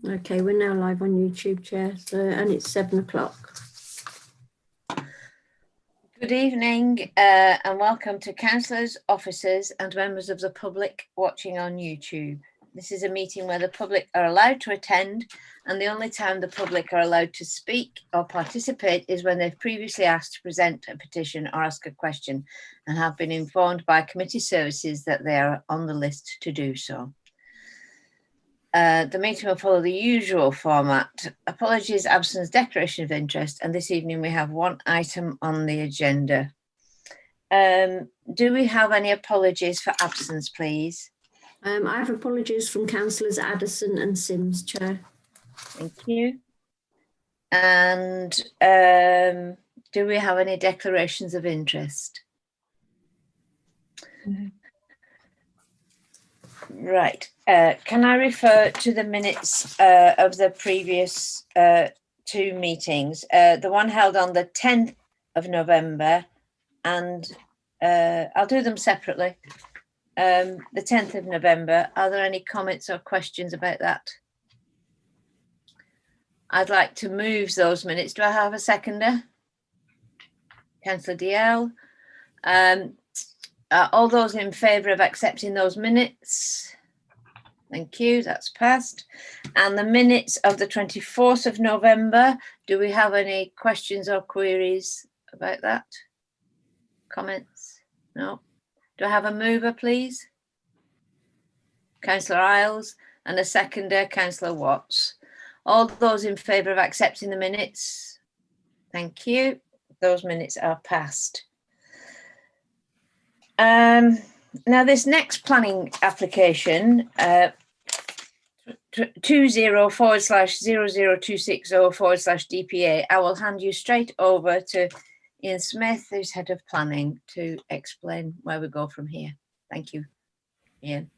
Okay, we're now live on YouTube, Chair, and it's 7 o'clock. Good evening and welcome to councillors, officers and members of the public watching on YouTube. This is a meeting where the public are allowed to attend, and the only time the public are allowed to speak or participate is when they've previously asked to present a petition or ask a question and have been informed by committee services that they are on the list to do so. The meeting will follow the usual format: apologies, absence, declaration of interest, and this evening we have one item on the agenda. Do we have any apologies for absence, please? I have apologies from councillors Addison and Sims, Chair. Thank you. And do we have any declarations of interest? No. Right. Can I refer to the minutes of the previous two meetings? The one held on the 10th of November, and I'll do them separately. The 10th of November, are there any comments or questions about that? I'd like to move those minutes. Do I have a seconder? Councillor DL. All those in favour of accepting those minutes? Thank you, that's passed. And the minutes of the 24th of November, do we have any questions or queries about that? Comments? No. Do I have a mover, please? Councillor Isles, and a seconder, Councillor Watts. All those in favour of accepting the minutes? Thank you. Those minutes are passed. Now this next planning application, 20/0026/DPA, I will hand you straight over to Ian Smith, who's head of planning, to explain where we go from here. Thank you, Ian.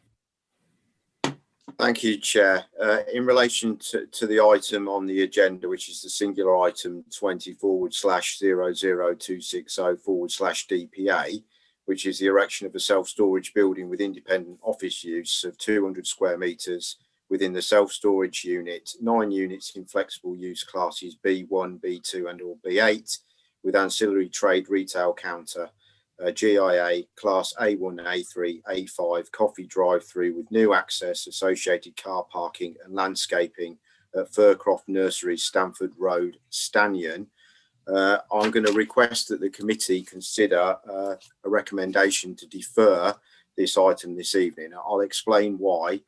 Thank you, Chair. In relation to the item on the agenda, which is the singular item 20/00260/DPA, which is the erection of a self-storage building with independent office use of 200 square metres within the self-storage unit, 9 units in flexible use classes B1, B2 and or B8, with ancillary trade retail counter, GIA class A1, A3, A5, coffee drive-through with new access, associated car parking and landscaping at Fircroft Nursery, Stamford Road, Stanion. I'm going to request that the committee consider a recommendation to defer this item this evening. I'll explain why.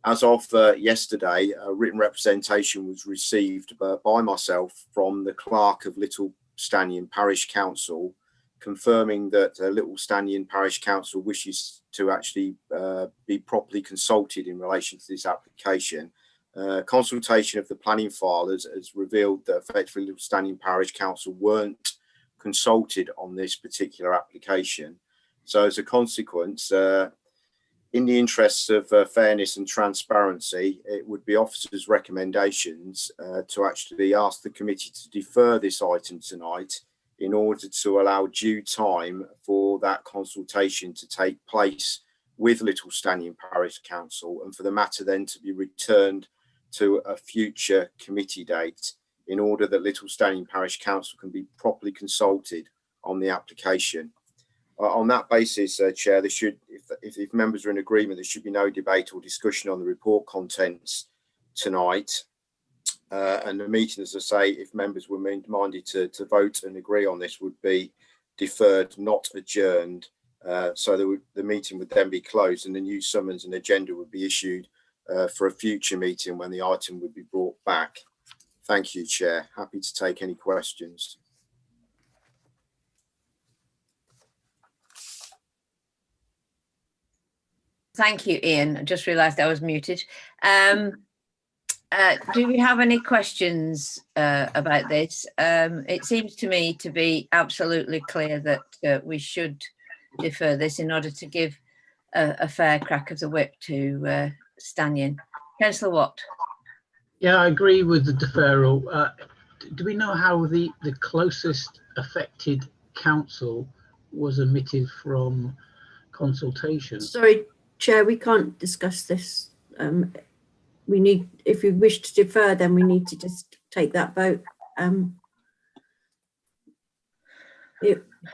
As of yesterday, a written representation was received by myself from the clerk of Little Stanion Parish Council, confirming that Little Stanion Parish Council wishes to actually be properly consulted in relation to this application. Consultation of the planning file has revealed that effectively Little Stanion Parish Council weren't consulted on this particular application. So as a consequence, in the interests of fairness and transparency, it would be officers' recommendations to actually ask the committee to defer this item tonight in order to allow due time for that consultation to take place with Little Stanion Parish Council, and for the matter then to be returned to a future committee date in order that Little Stanion Parish Council can be properly consulted on the application. On that basis, Chair, there should, if members are in agreement, there should be no debate or discussion on the report contents tonight. And the meeting, as I say, if members were minded to vote and agree on this, would be deferred, not adjourned. So the meeting would then be closed and the new summons and agenda would be issued for a future meeting when the item would be brought back. Thank you, Chair. Happy to take any questions. Thank you, Ian. I just realised I was muted. Do we have any questions about this? It seems to me to be absolutely clear that we should defer this in order to give a fair crack of the whip to Stanion. Councillor Watt. Yeah, I agree with the deferral. Do we know how the closest affected council was omitted from consultation? Sorry, Chair, we can't discuss this we need, if you wish to defer, then we need to just take that vote.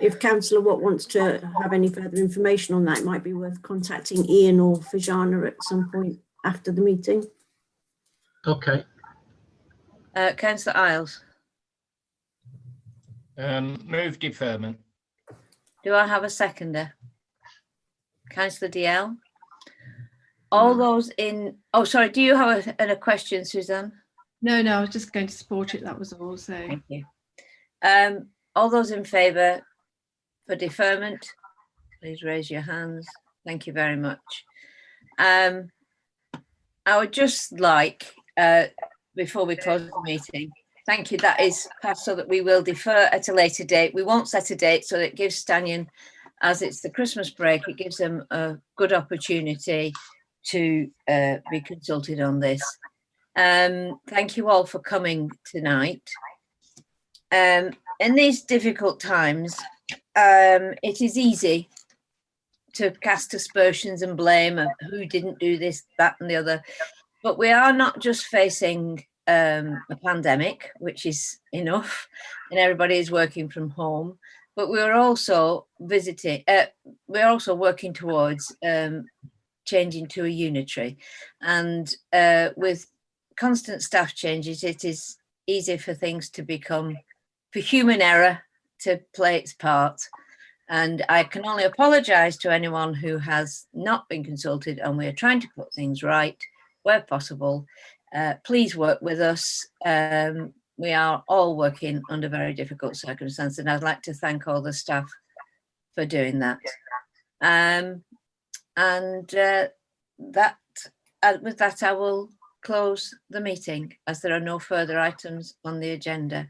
If Councillor Watt wants to have any further information on that, it might be worth contacting Ian or Fajana at some point after the meeting. Okay. Councillor Isles, Move deferment. do I have a seconder? Councillor DL? All those in, oh, sorry, do you have a question, Suzanne? No, I was just going to support it. That was all. So Thank you. All those in favour for deferment, please raise your hands. Thank you very much. I would just like, before we close the meeting, thank you. That is passed so that we will defer at a later date. We won't set a date so that it gives Stanion, as it's the Christmas break, it gives them a good opportunity to be consulted on this. Thank you all for coming tonight. In these difficult times, it is easy to cast aspersions and blame of who didn't do this, that and the other. But we are not just facing a pandemic, which is enough, and everybody is working from home, but we're also we're also working towards changing to a unitary. And with constant staff changes, it is easy for things to become, for human error to play its part. And I can only apologise to anyone who has not been consulted, and we're trying to put things right where possible. Please work with us. We are all working under very difficult circumstances, and I'd like to thank all the staff for doing that. With that, I will close the meeting as there are no further items on the agenda.